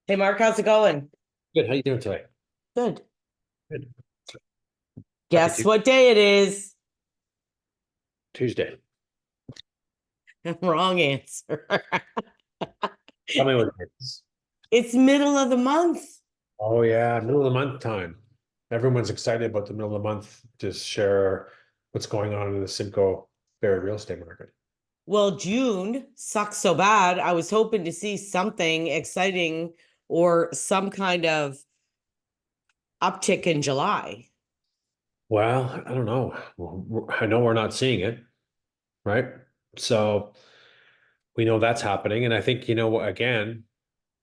Hey Mark, how's it going? Good. How you doing today? Good. Good. Happy Guess what day it is? Tuesday. Wrong answer. Tell me what it is. It's middle of the month. Oh yeah, middle of the month time. Everyone's excited about the middle of the month to share what's going on in the Simcoe Barrie real estate market. Well, June sucks so bad. I was hoping to see something exciting or some kind of uptick in July. Well, I don't know. I know we're not seeing it, right? So we know that's happening, and I think again,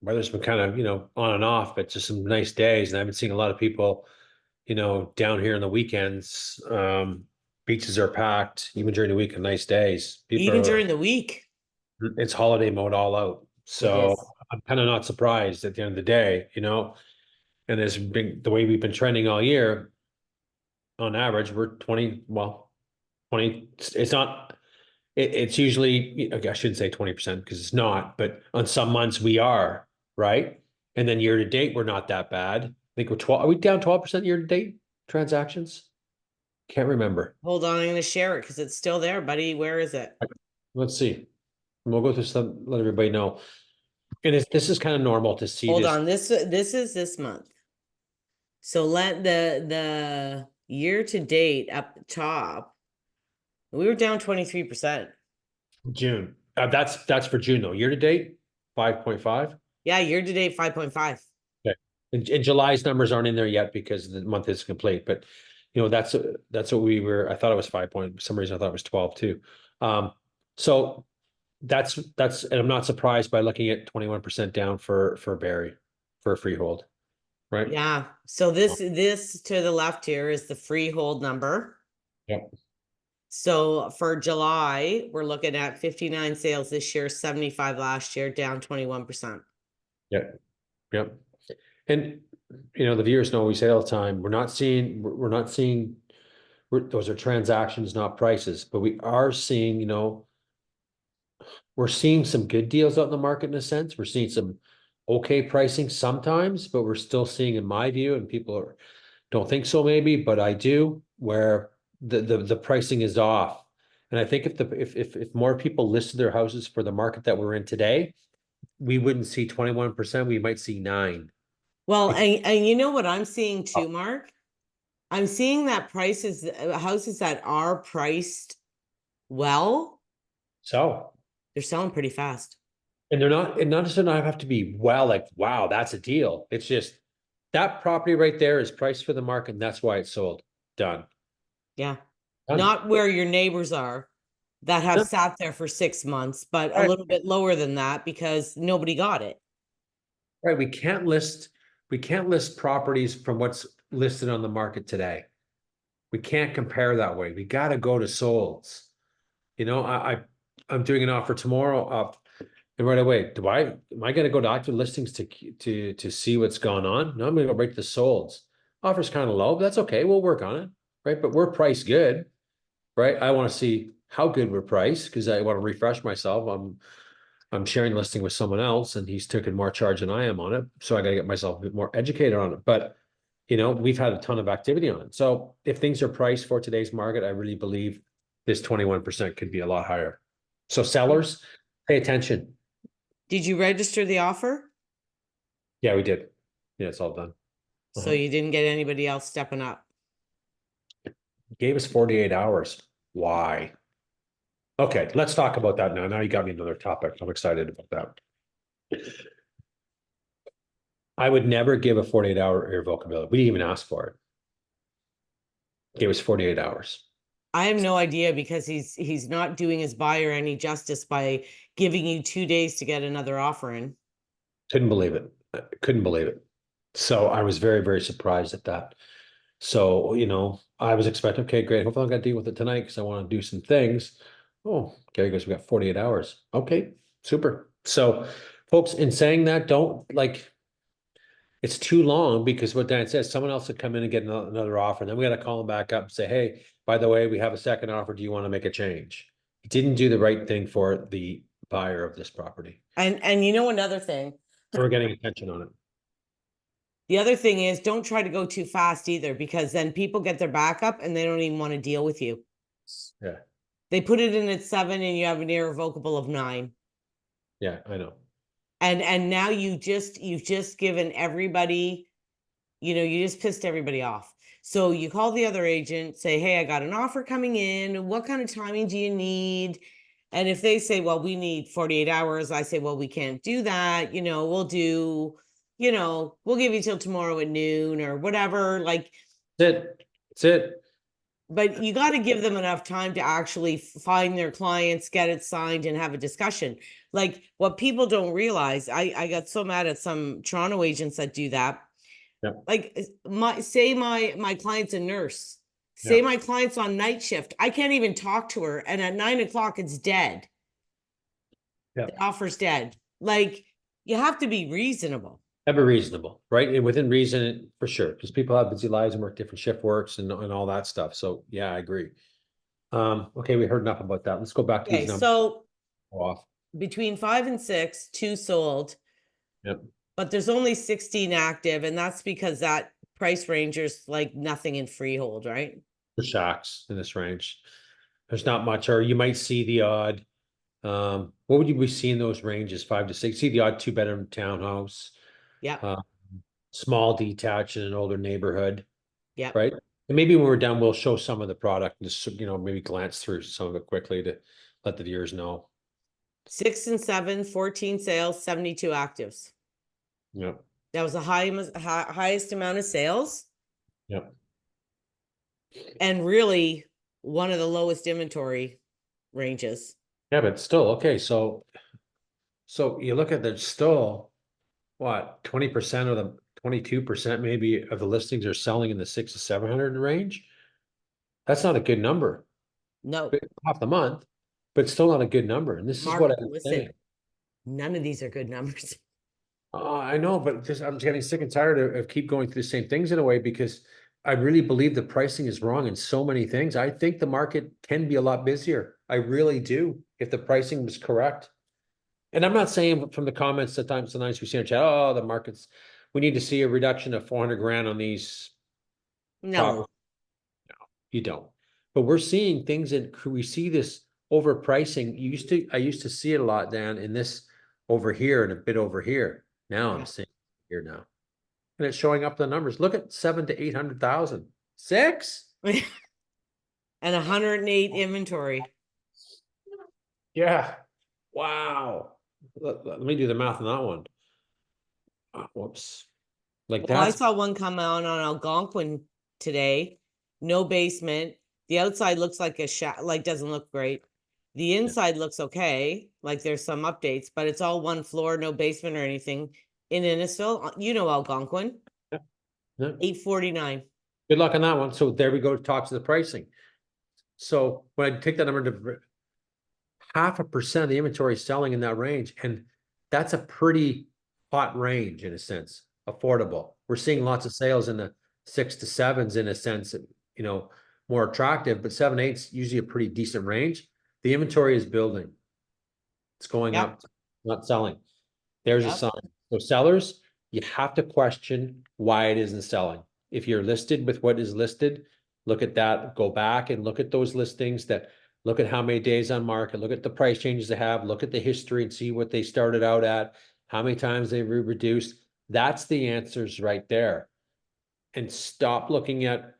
weather's been kind of on and off, but just some nice days, and I've been seeing a lot of people down here on the weekends. Beaches are packed, even during the week on nice days. People Even are, during the week. it's holiday mode all out. It So is. I'm kind of not surprised at the end of the day. And there's been the way we've been trending all year, on average, we're 20, well, 20, it's not, it's usually, I shouldn't say 20% because it's not, but on some months we are, right? And then year to date, we're not that bad. I think we're 12, are we down 12% year to date transactions? Can't remember. Hold on, I'm going to share it because it's still there, buddy. Where is it? Let's see. We'll go through some, let everybody know. And this is kind of normal to see Hold this. on. This is this month. So let the year to date up the top. We were down 23%. June. That's for June though. Year to date, 5.5. Yeah, year to date 5.5. Okay. And July's numbers aren't in there yet because the month is complete. But that's what we were. I thought it was 5 point. For some reason I thought it was 12 too. So that's and I'm not surprised by looking at 21% down for Barrie for a freehold, right? Yeah. So this to the left here is the freehold number. Yep. So for July, we're looking at 59 sales this year, 75 last year, down 21%. Yep. Yep. And the viewers know we say all the time, we're not seeing those are transactions, not prices, but we are seeing, we're seeing some good deals out in the market in a sense. We're seeing some okay pricing sometimes, but we're still seeing, in my view, and don't think so maybe, but I do, where the pricing is off. And I think if more people listed their houses for the market that we're in today, we wouldn't see 21%, we might see 9. Well, Because and you know what I'm seeing too, Mark? I'm seeing that prices, houses that are priced well, so they're selling pretty fast. and they're not, and not just not have to be well, like, wow, that's a deal. It's just that property right there is priced for the market, and that's why it's sold. Done. Yeah. Done. Not where your neighbors are that have Done. sat there for 6 months, but a All right. little bit lower than that because nobody got it. Right. We can't list properties from what's listed on the market today. We can't compare that way. We got to go to solds. I'm doing an offer tomorrow up, and right away, am I going to go to active listings to see what's gone on? No, I'm going to go right to the solds. Offer's kind of low, but that's okay. We'll work on it, right? But we're priced good, right? I want to see how good we're priced because I want to refresh myself. I'm sharing listing with someone else, and he's taking more charge than I am on it, so I got to get myself a bit more educated on it. But we've had a ton of activity on it. So if things are priced for today's market, I really believe this 21% could be a lot higher. So sellers, pay attention. Did you register the offer? Yeah, we did. Yeah, it's all done. So you didn't get anybody else stepping up. Gave us 48 hours. Why? Okay, let's talk about that now. Now you got me another topic. I'm excited about that. I would never give a 48-hour irrevocability. We didn't even ask for it. Gave us 48 hours. I have no idea because he's not doing his buyer any justice by giving you 2 days to get another offer in. Couldn't believe it. Couldn't believe it. So I was very, very surprised at that. So, I was expecting, okay, great. Hopefully I'm gonna deal with it tonight because I want to do some things. Oh, Gary goes, we got 48 hours. Okay, super. So, folks, in saying that, don't like it's too long because what Dan says, someone else would come in and get another offer. And then we got to call them back up and say, hey, by the way, we have a second offer. Do you want to make a change? He didn't do the right thing for the buyer of this property. And you know another thing, We're getting attention on it. The other thing is, don't try to go too fast either, because then people get their back up and they don't even want to deal with you. Yeah, They put it in at 7 and you have an irrevocable of 9. yeah, I know. And now you've just given everybody, you just pissed everybody off. So you call the other agent, say, hey, I got an offer coming in. What kind of timing do you need? And if they say, well, we need 48 hours, I say, well, we can't do that. We'll do, we'll give you till tomorrow at noon or whatever. Like, That's it. That's it. but you got to give them enough time to actually find their clients, get it signed, and have a discussion. Like, what people don't realize, I got so mad at some Toronto agents that do that. Yep. Like, my client's a nurse. Say Yep. my client's on night shift. I can't even talk to her, and at 9 o'clock it's dead. Yep. The offer's dead. Like, you have to be reasonable. Ever reasonable, right? And within reason, for sure, because people have busy lives and work different shift works and all that stuff. So yeah, I agree. Okay, we heard enough about that. Let's go back to Okay, these numbers. so Off. between 5 and 6, 2 sold. Yep. But there's only 16 active, and that's because that price range is like nothing in freehold, right? The shacks in this range. There's not much, or you might see the odd. What would you be seeing those ranges? 5 to 6. See the odd 2-bedroom townhouse, Yeah, small detached in an older neighborhood, yeah. right? And maybe when we're done, we'll show some of the product and just maybe glance through some of it quickly to let the viewers know. 6 and 7, 14 sales, 72 actives. Yep. That was the highest amount of sales, Yep. and really one of the lowest inventory ranges. Yeah, but still, okay, so you look at the still, what, 20% of the 22% maybe of the listings are selling in the 600 to 700 range. That's not a good number. No, Half the month, but still not a good number. And this is what Mark, I'm saying. listen, none of these are good numbers. I know, but just I'm getting sick and tired of keep going through the same things in a way because I really believe the pricing is wrong in so many things. I think the market can be a lot busier. I really do, if the pricing was correct. And I'm not saying from the comments sometimes we see in chat, oh, the markets, we need to see a reduction of 400 grand on these No, You don't. But we're seeing things that we see this overpricing. I used to see it a lot, Dan, in this over here and a bit over here. Now I'm yeah. seeing it here now. And it's showing up the numbers. Look at 7 to 800,000. 6? And 108 inventory. Yeah. Wow. Let me do the math on that one. Whoops. Like Well, I that's saw one come out on Algonquin today. No basement. The outside looks like a shack, like doesn't look great. The inside looks okay, like there's some updates, but it's all one floor, no basement or anything. In Innisfil, Algonquin, yeah. 849. Good luck on that one. So there we go. Talk to the pricing. So when I take that number to 0.5% of the inventory selling in that range, and that's a pretty hot range in a sense, affordable. We're seeing lots of sales in the 6 to 7s in a sense, more attractive, but 7, 8's usually a pretty decent range. The inventory is building. It's going Yep. up, not selling. There's a Yep. sign. So sellers, you have to question why it isn't selling. If you're listed with what is listed, look at that, go back and look at those listings look at how many days on market, look at the price changes they have, look at the history and see what they started out at, how many times they reduced. That's the answers right there. And stop looking at,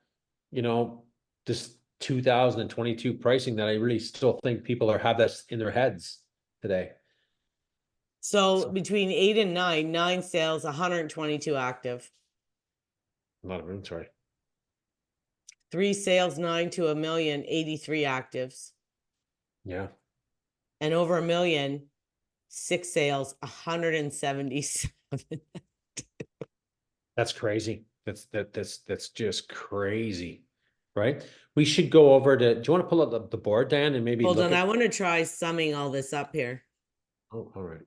this 2022 pricing that I really still think people have this in their heads today. So between 8 and 9, 9 sales, 122 active. A lot of inventory. 3 sales, 9 to a million, 83 actives. Yeah. And over a million, 6 sales, 177. That's crazy. That's just crazy, right? We should go over to. Do you want to pull up the board, Dan, and maybe Hold look on, at? I want to try summing all this up here. Oh, all right.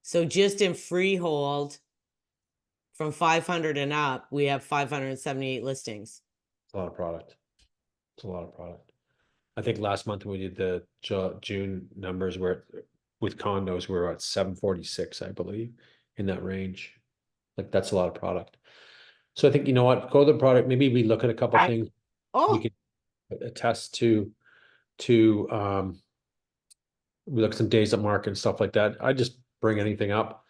So just in freehold, from 500 and up, we have 578 listings. It's a lot of product. It's a lot of product. I think last month when we did the June numbers, we're with condos, we're at 746, I believe, in that range. Like, that's a lot of product. So I think, you know what, go to the product, maybe we look at a couple things. We Oh, could attest to we look at some days at market and stuff like that. I just bring anything up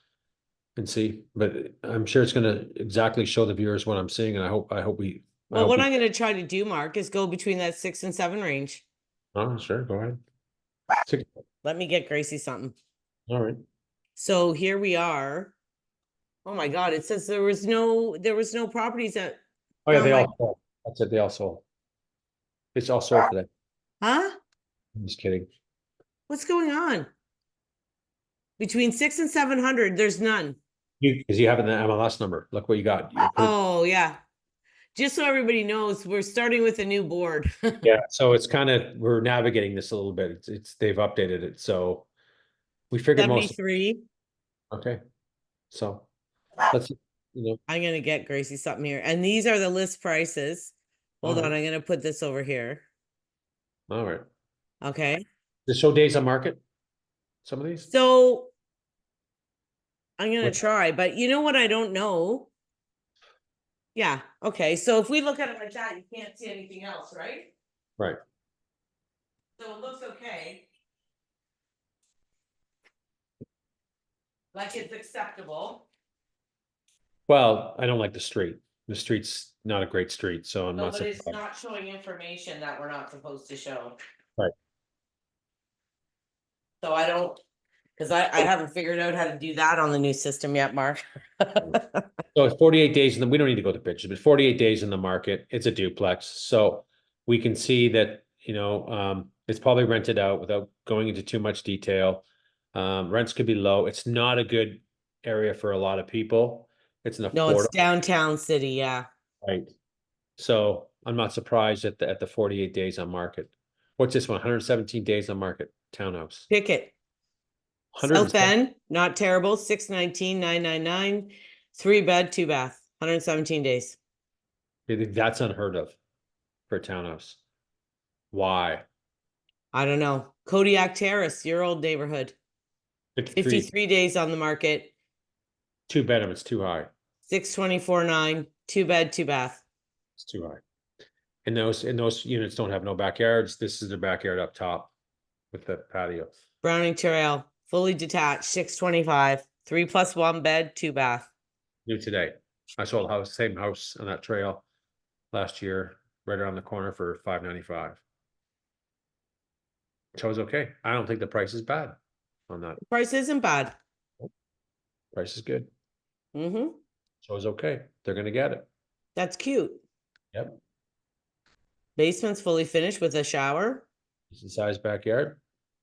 and see, but I'm sure it's gonna exactly show the viewers what I'm seeing, and I hope we. well, what I'm gonna try to do, Mark, is go between that 6 and 7 range. Oh, sure, go ahead. Let me get Gracie something. All right. So here we are. Oh my God, it says there was no properties that. Oh yeah, found they my- all sold. That's it, they all sold. It's all sold today. Huh? I'm just kidding. What's going on? Between 6 and 700, there's none. Because you have an MLS number. Look what you got. You put it, Oh yeah. Just so everybody knows, we're starting with a new board. yeah, so it's kind of, we're navigating this a little bit. It's they've updated it, so we figured most. 73. Okay, so let's, I'm gonna get Gracie something here. And these are the list prices. Hold all on, right. I'm gonna put this over here. All right. Okay. The show days on market, some of these? So I'm gonna What- try, but you know what I don't know? Yeah, okay. So if we look at it like that, you can't see anything else, right? Right. So it looks okay. Like it's acceptable. Well, I don't like the street. The street's not a great street, so I'm No, not but it's surprised. not showing information that we're not supposed to show. Right. So I don't, because I haven't figured out how to do that on the new system yet, Mark. So it's 48 days, and we don't need to go to pictures, but 48 days in the market, it's a duplex. So we can see that, it's probably rented out without going into too much detail. Rents could be low. It's not a good area for a lot of people. It's an No, it's affordable, downtown city, yeah. right? So I'm not surprised at the 48 days on market. What's this one? 117 days on market, townhouse. Pick it. 100, South End, not terrible, 619,999, 3 bed, 2 bath, 117 days. that's unheard of for a townhouse. Why? I don't know. Kodiak Terrace, your old neighborhood, 53, 53 days on the market, 2 bedroom, it's too high. 624,900, 2 bed, 2 bath. It's too high. And those units don't have no backyards. This is their backyard up top with the patio. Browning Trail, fully detached, 625, 3+1 bed, 2 bath. New today. I sold a house, same house on that trail last year, right around the corner for $595. So it's okay. I don't think the price is bad on that. Price isn't bad. Price is good. Mm-hmm. So it's okay. They're gonna get it. That's cute. Yep. Basement's fully finished with a shower. Decent sized backyard.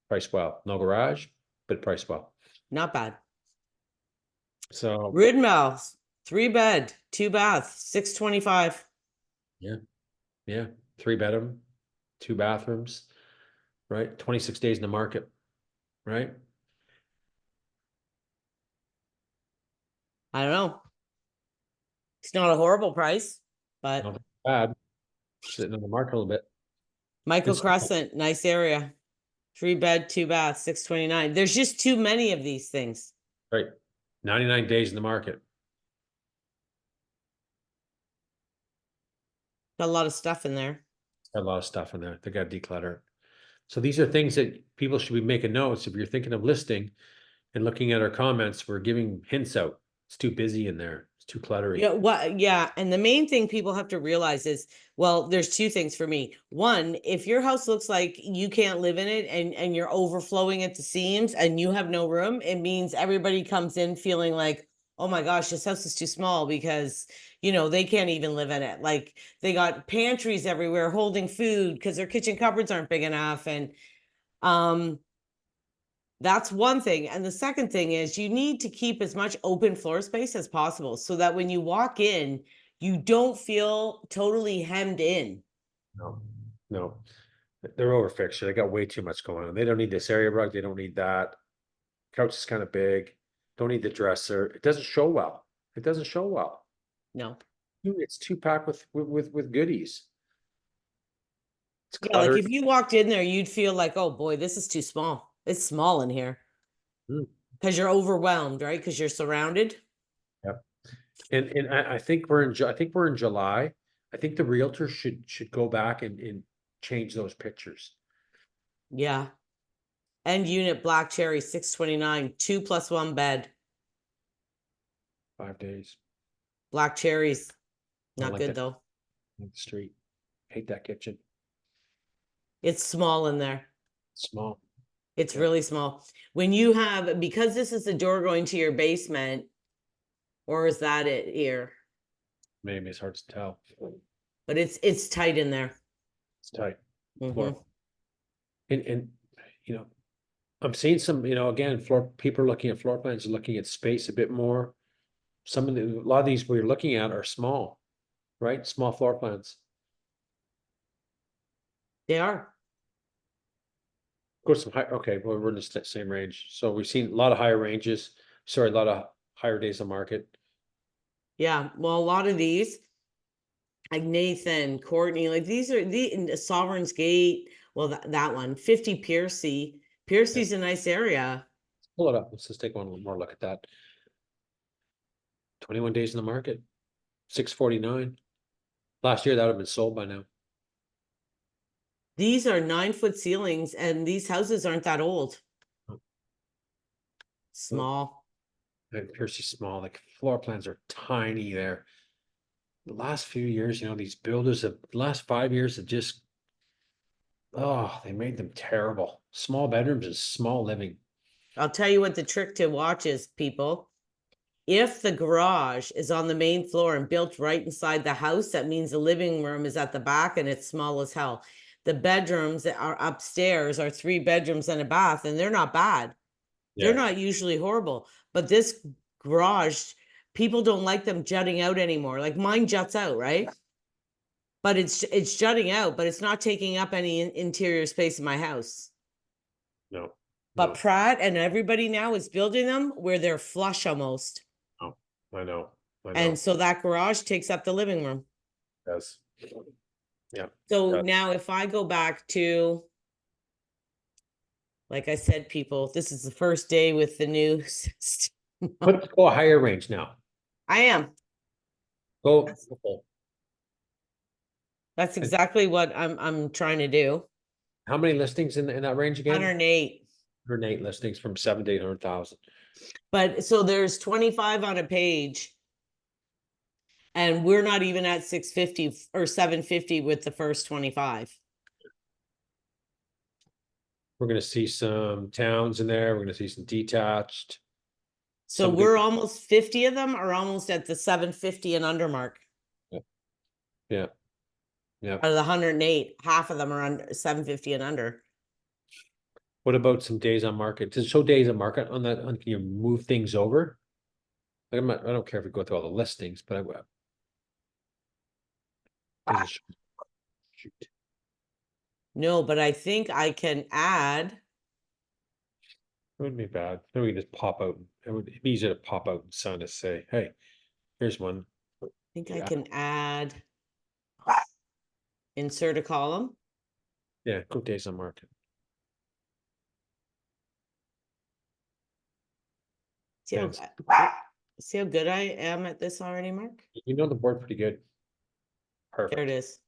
Priced well. No garage, but priced well. Not bad. So Ridmouth, 3 bed, 2 bath, 625. yeah, 3 bedroom, 2 bathrooms, right? 26 days in the market, right? I don't know. It's not a horrible price, but Not bad. Sitting on the market a little bit. Michael It's- Crescent, nice area. 3 bed, 2 bath, 629. There's just too many of these things. Right. 99 days in the market. Got a lot of stuff in there. Got a lot of stuff in there. They got to declutter it. So these are things that people should be making notes. If you're thinking of listing and looking at our comments, we're giving hints out. It's too busy in there. It's too cluttery. Yeah, what? Yeah, and the main thing people have to realize is, well, there's two things for me. One, if your house looks like you can't live in it and you're overflowing at the seams and you have no room, it means everybody comes in feeling like, oh my gosh, this house is too small because, they can't even live in it. Like they got pantries everywhere holding food because their kitchen cupboards aren't big enough. And that's one thing. And the second thing is you need to keep as much open floor space as possible so that when you walk in, you don't feel totally hemmed in. No. They're over fixture. They got way too much going on. They don't need this area rug. They don't need that. Couch is kind of big. Don't need the dresser. It doesn't show well. It doesn't show well. No. It's too packed with goodies. It's Yeah, like cluttered. if you walked in there, you'd feel like, oh boy, this is too small. It's small in here. Mm. Because you're overwhelmed, right? Because you're surrounded. Yep. And I think we're in, I think we're in July. I think the realtor should go back and change those pictures. Yeah. End unit black cherry 629, 2+1 bed. 5 days. Black cherries. I don't Not like good that though. on the street. Hate that kitchen. It's small in there. Small. It's Yeah. really small. When you have, because this is the door going to your basement, or is that it here? Maybe it's hard to tell. But it's tight in there. It's tight. Mhm. And I'm seeing some, again, people are looking at floor plans and looking at space a bit more. A lot of these we're looking at are small, right? Small floor plans. They are. Of course, some high, okay, well, we're in the same range. So we've seen a lot of higher ranges, sorry, a lot of higher days on market. Yeah. Well, a lot of these, like Nathan, Courtney, like these are the Sovereign's Gate. Well, that one, 50 Piercy. Piercy's a nice area. Pull it up. Let's just take one more look at that. 21 days in the market, 649. Last year that would have been sold by now. These are 9-foot ceilings, and these houses aren't that old. Oh. Small. And Piercy's small, like floor plans are tiny there. The last few years, these builders have, the last 5 years have just, oh, they made them terrible. Small bedrooms and small living. I'll tell you what the trick to watch is, people. If the garage is on the main floor and built right inside the house, that means the living room is at the back and it's small as hell. The bedrooms that are upstairs are 3 bedrooms and a bath, and they're not bad. They're not usually horrible. But this garage, people don't like them jutting out anymore. Like mine juts out, right? But it's jutting out, but it's not taking up any interior space in my house. No, But no, Pratt and everybody now is building them where they're flush almost. no. I know. And so that garage takes up the living room. Yes. Yeah. So Yeah. now if I go back to, like I said, people, this is the first day with the new system. Go a higher range now. I am. Go. That's exactly what I'm trying to do. How many listings in that range again? 108. 108 listings from 7 to 800,000. But so there's 25 on a page. And we're not even at 650 or 750 with the first 25. We're gonna see some towns in there. We're gonna see some detached. So Some we're good- almost 50 of them are almost at the 750 and under mark. Yeah. Yeah. Out of the 108, half of them are under 750 and under. What about some days on market? Does it show days on market on that? Can you move things over? Like I don't care if we go through all the listings, but I will. Shoot. No, but I think I can add. It wouldn't be bad. Then we just pop out. It would be easier to pop out and sound to say, hey, here's one. I think I Yeah. can add. Insert a column. Yeah, go days on market. See how, Yes. see how good I am at this already, Mark? You know the board pretty good. There it Perfect. is.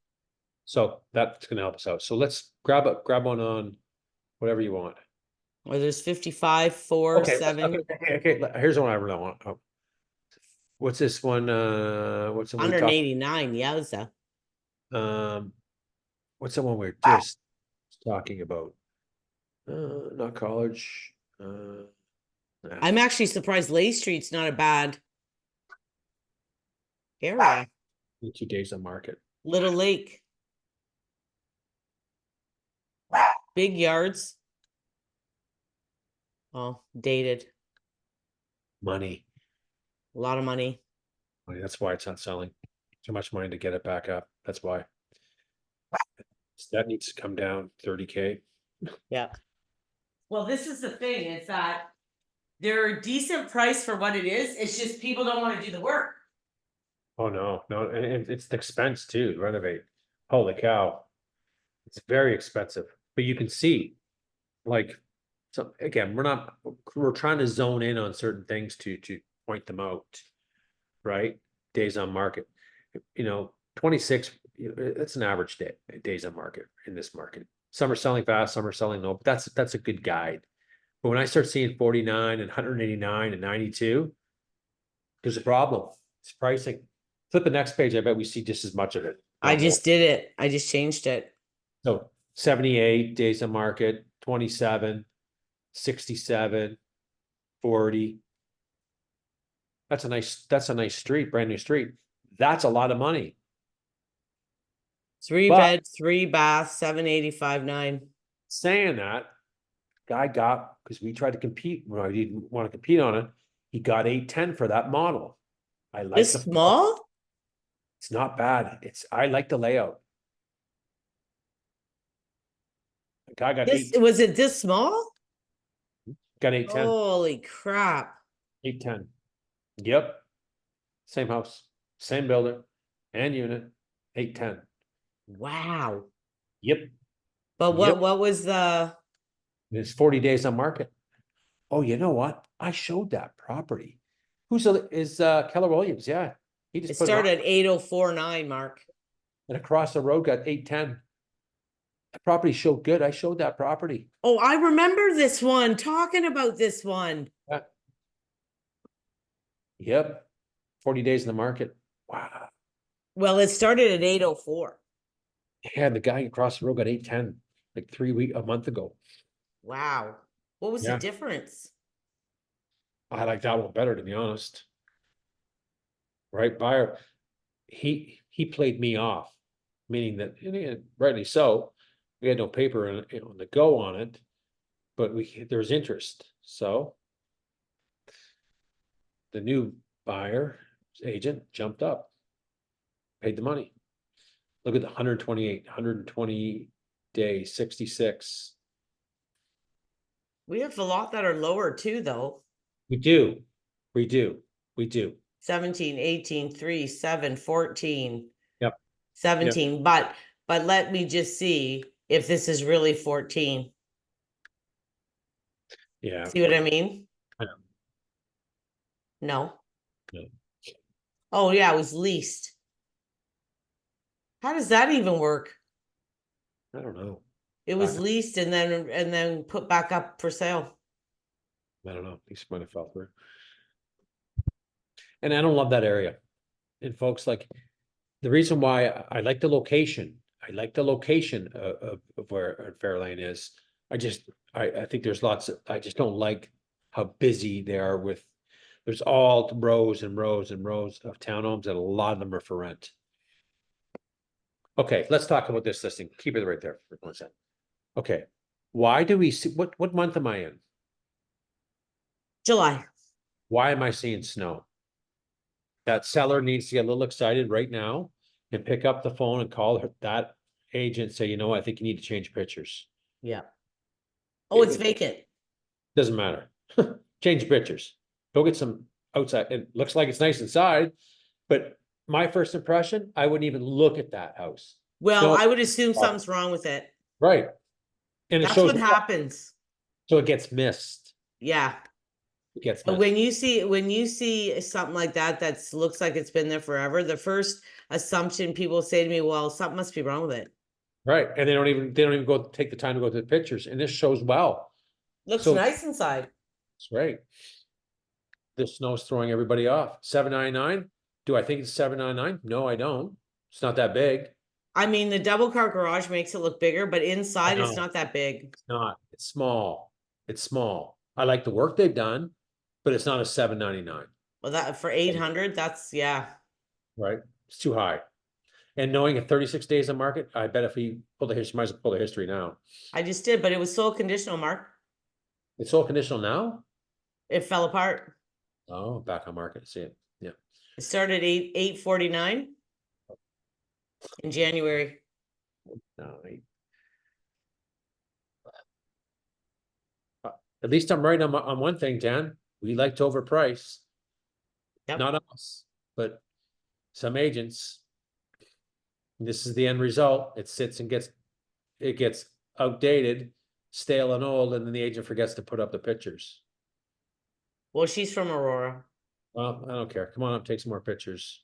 So that's gonna help us out. So let's grab one on whatever you want. Well, there's 55, 4, Okay, 7. okay. Here's the one I really want. Oh. What's this one? What's the one we talked? 189, yowza. What's the one we are just talking about? Not college. I'm actually surprised Lay Street's not a bad area. 2 days on market. Little Lake. Big yards. Oh, dated. Money. A lot of money. That's why it's not selling. Too much money to get it back up. That's why. That needs to come down 30K. Yeah. Well, this is the thing, is that they're a decent price for what it is. It's just people don't want to do the work. Oh, no, and it's the expense too, to renovate. Holy cow. It's very expensive, but you can see, like, So again, we're trying to zone in on certain things to point them out, right? Days on market, 26, that's an average days on market in this market. Some are selling fast, some are selling low, but that's a good guide. But when I start seeing 49 and 189 and 92, there's a problem. It's pricing. Flip the next page, I bet we see just as much of it. I just did it. I just changed it. So 78 days on market, 27, 67, 40. That's a nice street, brand new street. That's a lot of money. 3 But bed, 3 bath, 785.9. saying that, guy got, because we tried to compete when I didn't want to compete on it, he got 810 for that model. I like This the small? It's not bad. I like the layout. The guy got This 8, was it this small? got 810. Holy crap. 810. Yep. Same house, same builder and unit, 810. Wow. Yep. But Yep. what was the It's 40 days on market. Oh, you know what? I showed that property. Is Keller Williams? Yeah. He it just put it on started at 8049, Mark. and across the road got 810. The property showed good. I showed that property. Oh, I remember this one, talking about this one. Yeah. Yep. 40 days in the market. Wow. Well, it started at 804. Yeah, the guy across the road got 810 like a month ago. Wow. What was the Yeah. difference? I like that one better, to be honest. Right, buyer, he played me off, meaning that, and rightly so, we had no paper on the go on it, but there was interest, so the new buyer agent jumped up, paid the money. Look at the 128, 120 days, 66. We have a lot that are lower too, though. We do, we do, we do. 17, 18, 3, 7, 14. Yep. 17. But let me just see if this is really 14. Yeah. See what I mean? I know. No. No. Oh yeah, it was leased. How does that even work? I don't know. It was leased and then put back up for sale. I don't know. These might have fell through. And I don't love that area. And folks, like, the reason why I like the location, I like the location of where Fairlane is. I think there's I just don't like how busy they are with, there's all rows and rows and rows of townhomes and a lot of them are for rent. Okay, let's talk about this listing. Keep it right there for 1 second. Okay, why do we see, what month am I in? July. Why am I seeing snow? That seller needs to get a little excited right now and pick up the phone and call that agent, say, I think you need to change pictures. Yeah. Oh, it's vacant. Doesn't matter. Change pictures. Go get some outside. It looks like it's nice inside, but my first impression, I wouldn't even look at that house. Well, No. I would assume something's wrong with it. Right. And it That's shows what happens. so it gets missed. Yeah. It gets But missed. when you see something like that looks like it's been there forever, the first assumption people say to me, well, something must be wrong with it. Right. And they don't even go take the time to go to the pictures. And this shows well. Looks So nice inside. it's great. The snow's throwing everybody off. 799. Do I think it's 799? No, I don't. It's not that big. I mean, the double car garage makes it look bigger, but inside it's not that big. It's not. It's small. It's small. I like the work they've done, but it's not a 799. Well, that for 800, that's yeah. Right? It's too high. And knowing at 36 days on market, I bet if we pull the history, might as well pull the history now. I just did, but it was sold conditional, Mark. It's all conditional now? It fell apart. Oh, back on market. See it. Yeah. It started 849 in January. No, at least I'm right on one thing, Dan. We like to overprice. Yep. Not us, but some agents. This is the end result. It sits and gets outdated. stale and old, and then the agent forgets to put up the pictures. Well, she's from Aurora. Well, I don't care. Come on up, take some more pictures.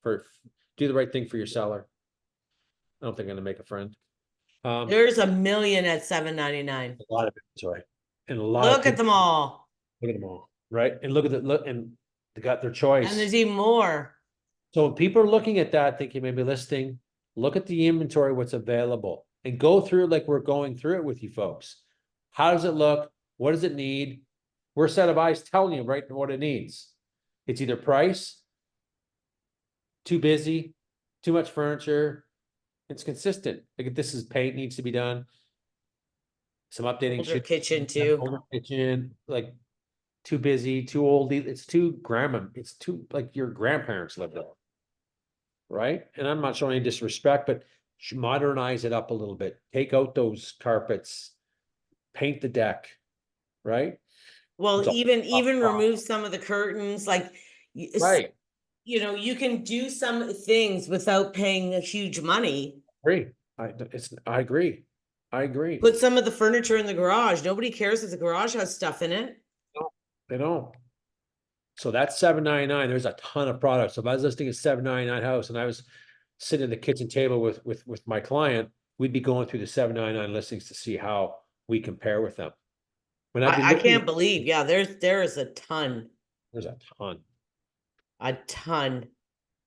Do the right thing for your seller. I don't think I'm gonna make a friend. There's a million at $7.99. A lot of inventory and a lot of Look at them all. look at them all, right? And look at the look, and they got their And choice. there's even more. So when people are looking at that, thinking maybe listing, look at the inventory, what's available, and go through it like we're going through it with you folks. How does it look? What does it need? We're a set of eyes telling you right what it needs. It's either price, too busy, too much furniture. It's consistent. Like this is paint needs to be done. Some updating Older should kitchen too. older kitchen, like too busy, too old. It's too grandma. It's too like your grandparents lived there. Right? And I'm not showing any disrespect, but should modernize it up a little bit. Take out those carpets, paint the deck, right? Well, It's a even lot. remove some of the curtains, like, Right. you know, you can do some things without paying a huge money. Agree. I agree. I agree. Put some of the furniture in the garage. Nobody cares if the garage has stuff in it. They don't. So that's $7.99. There's a ton of products. So if I was listing a $7.99 house and I was sitting at the kitchen table with my client, we'd be going through the $7.99 listings to see how we compare with them. When I'd be I looking, can't believe, yeah, there is a ton, there's a ton. a ton.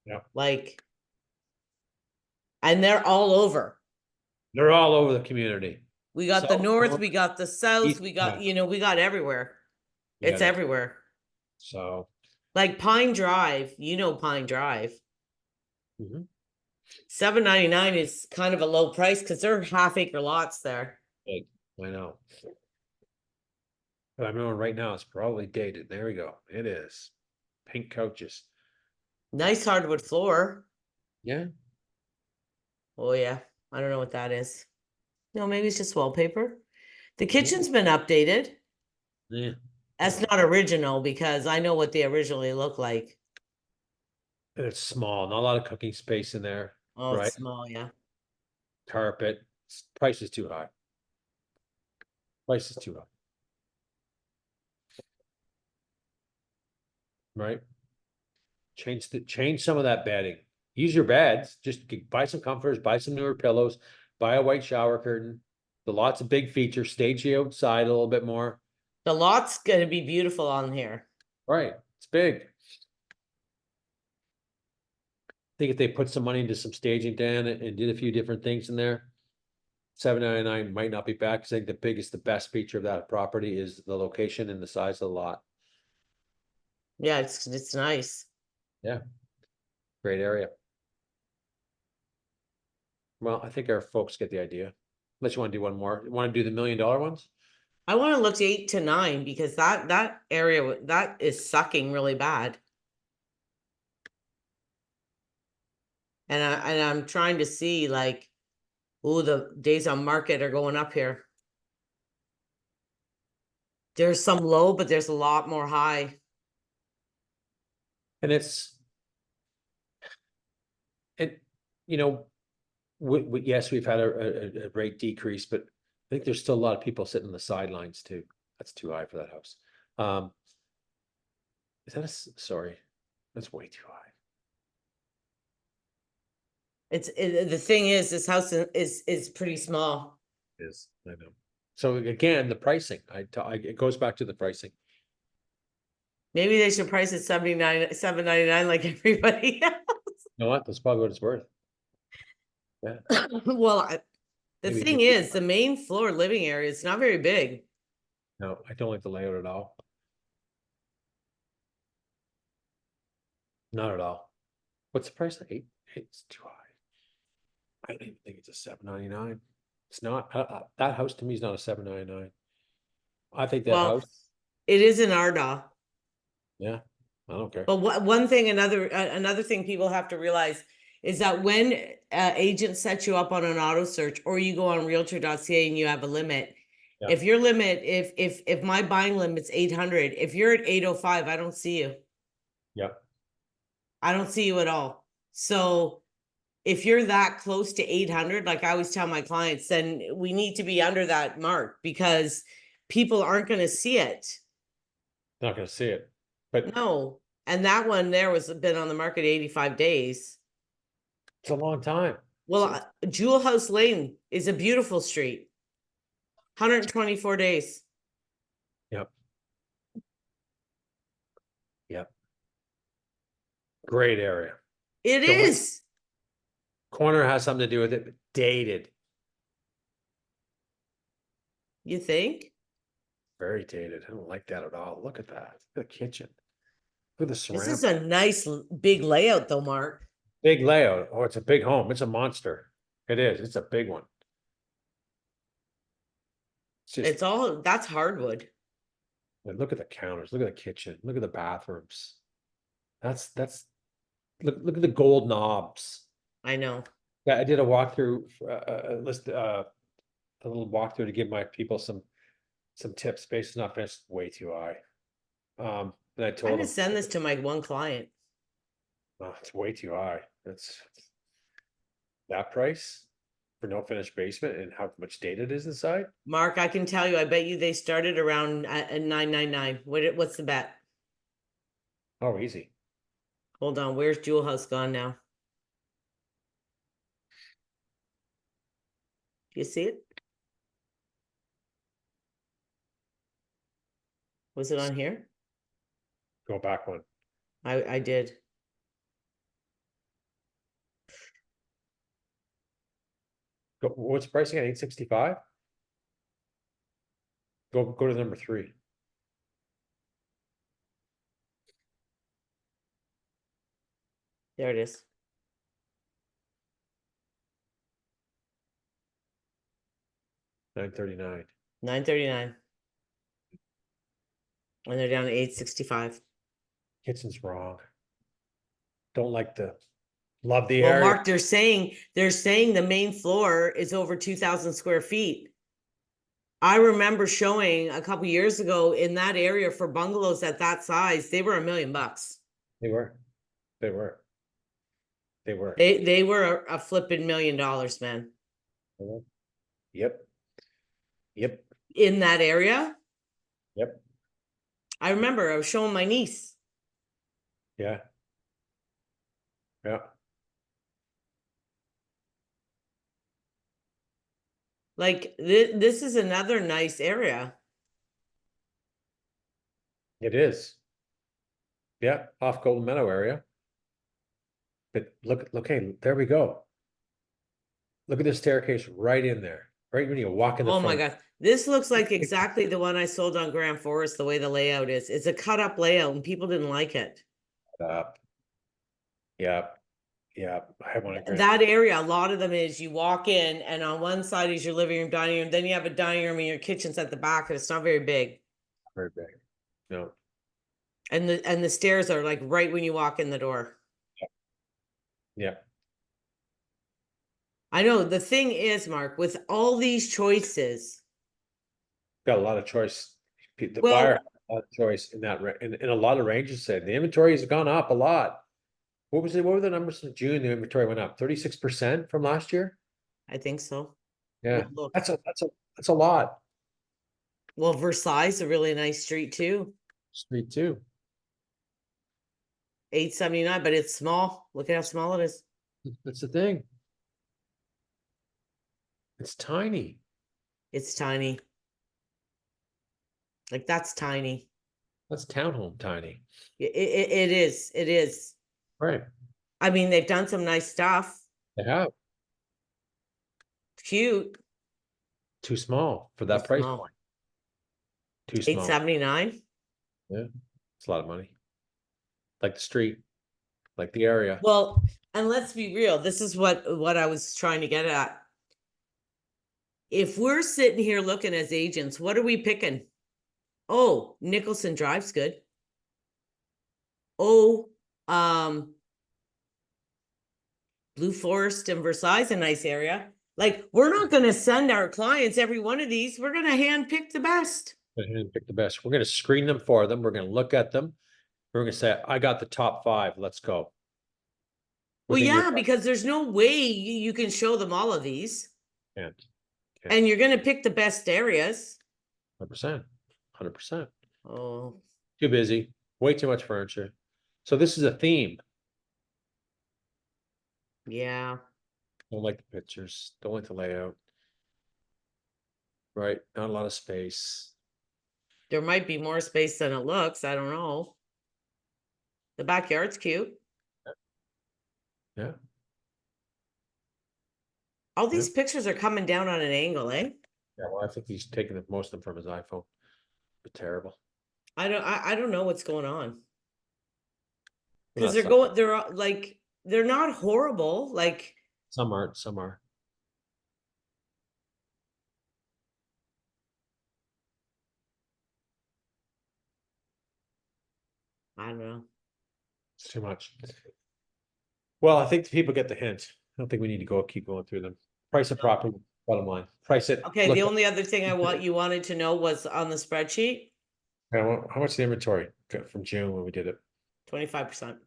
Yeah. Like, and they're all over. They're all over the community. We got the South, north, we got the south, east, we got, west. you know, we got everywhere. Yeah, It's everywhere. So Like Pine Drive, you know Pine Drive. mhm. $7.99 is kind of a low price because they're half-acre lots there. I know. But I remember right now it's probably dated. There we go. It is. Pink couches. Nice hardwood floor. Yeah. Oh yeah, I don't know what that is. No, maybe it's just wallpaper. The kitchen's been updated. Yeah. That's not original because I know what they originally look like. And it's small, not a lot of cooking space in there, Oh, right? it's small, yeah. Carpet. Price is too high. Price is too high. Right? Change some of that bedding. Use your beds. Just buy some comforters, buy some newer pillows, buy a white shower curtain. The lot's a big feature. Stage you outside a little bit more. The lot's gonna be beautiful on here. Right. It's big. I think if they put some money into some staging, Dan, and did a few different things in there, $7.99 might not be bad. Because I think the best feature of that property is the location and the size of the lot. Yeah, it's nice. Yeah. Great area. Well, I think our folks get the idea. Unless you want to do one more. You want to do the $1 million ones? I want to look to 8 to 9 because that area that is sucking really bad. And I'm trying to see like, oh, the days on market are going up here. There's some low, but there's a lot more high. And you know, yes, we've had a rate decrease, but I think there's still a lot of people sitting on the sidelines too. That's too high for that house. Is that sorry? That's way too high. The thing is, this house is pretty small. Is I know. So again, the pricing. It goes back to the pricing. Maybe they should price it $7.99 like everybody else. You know what? That's probably what it's worth. Yeah. Well, the Maybe thing is, the main floor living area is not very big. No, I don't like the layout at all. Not at all. What's the price of 8? It's too high. I don't even think it's a $7.99. It's not. That house to me is not a $7.99. I think that Well, house. it is in Ardagh. Yeah, I don't care. But one thing, another thing people have to realize is that when agents set you up on an auto search or you go on realtor.ca and you have a limit, Yeah. if your limit, if my buying limit's 800, if you're at 805, I don't see you. Yeah. I don't see you at all. So if you're that close to 800, like I always tell my clients, then we need to be under that mark because people aren't going to see it. Not gonna see it, but No. And that one there was been on the market 85 days. it's a long time. Well, Jewel House Lane is a beautiful street. 124 days. Yep. Yep. Great area. It Don't like- is. Corner has something to do with it, but dated, You think? very dated. I don't like that at all. Look at that. Look at the kitchen. Look at the This ceramic. is a nice big layout though, Mark. Big layout. Oh, it's a big home. It's a monster. It is. It's a big one. It's just, It's all, that's hardwood. look at the counters. Look at the kitchen. Look at the bathrooms. That's look at the gold knobs. I know. Yeah, I did a walkthrough, a little walkthrough to give my people some tips. Space is not finished, way too high. And I I'm told gonna them, send this to my one client. oh, it's way too high. That's that price for no finished basement and how much data it is inside. Mark, I can tell you, I bet you they started around 999. What's the bet? Oh, easy. Hold on, where's Jewel House gone now? Do you see it? Was it on here? Go back one. I did. What's the pricing at 865? Go to number 3. There it is. 939. 939. And they're down to 865. Kitchen's wrong. Don't like love the Well, area. Mark, they're saying the main floor is over 2,000 square feet. I remember showing a couple years ago in that area for bungalows at that size, they were $1 million. They were. They were. They were a flipping $1 million, man. Yep. Yep. In that area. Yep. I remember I was showing my niece. Yeah. Yeah. Like this is another nice area. It is. Yeah, off Golden Meadow area. But look, hey, there we go. Look at the staircase right in there, right when you walk in the Oh front. my God. This looks like exactly the one I sold on Grand Forest, the way the layout is. It's a cut up layout and people didn't like it. Up. Yep. Yep. I have one. That area, a lot of them is you walk in and on one side is your living room, dining room, then you have a dining room and your kitchen's at the back and it's not very big. Very big. No. And the stairs are like right when you walk in the door. Yeah. I know the thing is, Mark, with all these choices, Got a lot of choice. The Well- buyer has a lot of choice in that in a lot of ranges. Said the inventory has gone up a lot. What were the numbers in June? The inventory went up 36% from last year. I think so. Yeah, Look. that's a lot. Well, Versailles is a really nice street too. Street 2. 879, but it's small. Look at how small it is. That's the thing. It's tiny. It's tiny. Like that's tiny. That's townhome tiny. It is. It is. Right. I mean, they've done some nice stuff. They have. Cute. Too small for that Too price small. point. Too small. 879. Yeah, it's a lot of money. Like the street, like the area. Well, and let's be real. This is what I was trying to get at. If we're sitting here looking as agents, what are we picking? Oh, Nicholson Drive's good. Oh, Blue Forest and Versailles, a nice area. Like, we're not going to send our clients every one of these. We're going to hand pick the best. And pick the best. We're going to screen them for them. We're going to look at them. We're going to say, I got the top 5. Let's go. Well, within your yeah, because there's no way you can show them all of these. can't. And you're gonna pick the best areas. 100%. 100%. Oh, Too busy, way too much furniture. So this is a theme. yeah. Don't like the pictures, don't like the layout. Right, not a lot of space. There might be more space than it looks. I don't know. The backyard's cute. Yeah, All yeah. these pictures are coming down on an angle, eh? Yeah, well, I think he's taking most of them from his iPhone. But terrible. I don't know what's going on. Well, Because not some. they're not horrible. Like, Some aren't, some are. I don't know. It's too much. Well, I think the people get the hint. I don't think we need to keep going through them. Price of property, bottom line. Price it. Okay, Look the at- only other thing you wanted to know was on the spreadsheet, How much the inventory from June when we did it? 25%.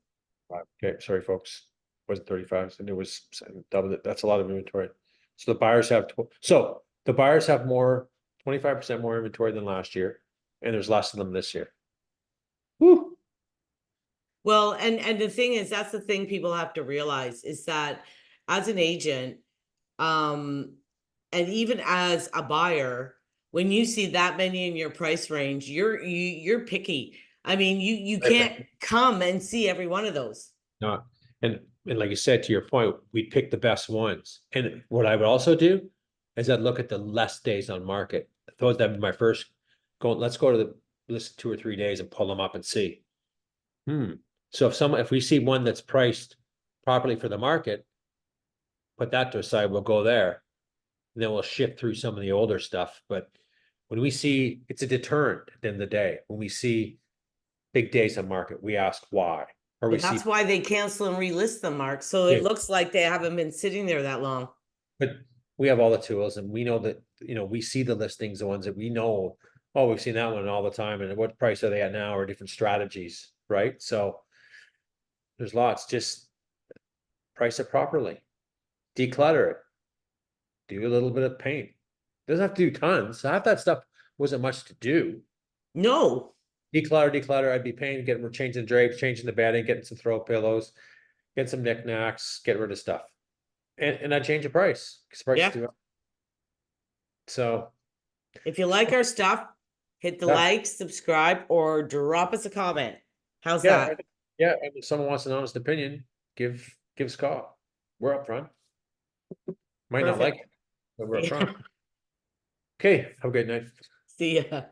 Okay, sorry, folks. Wasn't 35, and it was double it. That's a lot of inventory. So the buyers have, so the buyers have more, 25% more inventory than last year, and there's less of them this year. Woo. Well, and the thing is, that's the thing people have to realize is that as an agent, and even as a buyer, when you see that many in your price range, you're picky. I mean, you Okay. can't come and see every one of those. Not, and like you said, to your point, we pick the best ones. And what I would also do is I'd look at the less days on market. I thought that'd be my first let's go to the list 2 or 3 days and pull them up and see. So if we see one that's priced properly for the market, put that to a side, we'll go there. And then we'll shift through some of the older stuff. But when we see, it's a deterrent at the end of the day. When we see big days on market, we ask why. Or we But that's see, why they cancel and relist them, Mark. So Yeah. it looks like they haven't been sitting there that long. but we have all the tools and we know that, we see the listings, the ones that we know, oh, we've seen that one all the time. And what price are they at now or different strategies, right? So there's lots, just price it properly, declutter it, do a little bit of paint. Doesn't have to do tons. Half that stuff wasn't much to do. No. Declutter. I'd be paying, changing the drapes, changing the bedding, getting some throw pillows, get some knickknacks, get rid of stuff. And I'd change the price, because price Yeah. is too high. So, If you like our stuff, hit the Yeah. like, subscribe, or drop us a comment. How's yeah, that? yeah, and if someone wants an honest opinion, give us a call. We're upfront. Might not like Perfect. it, but we're upfront. Okay, have a good night. See ya.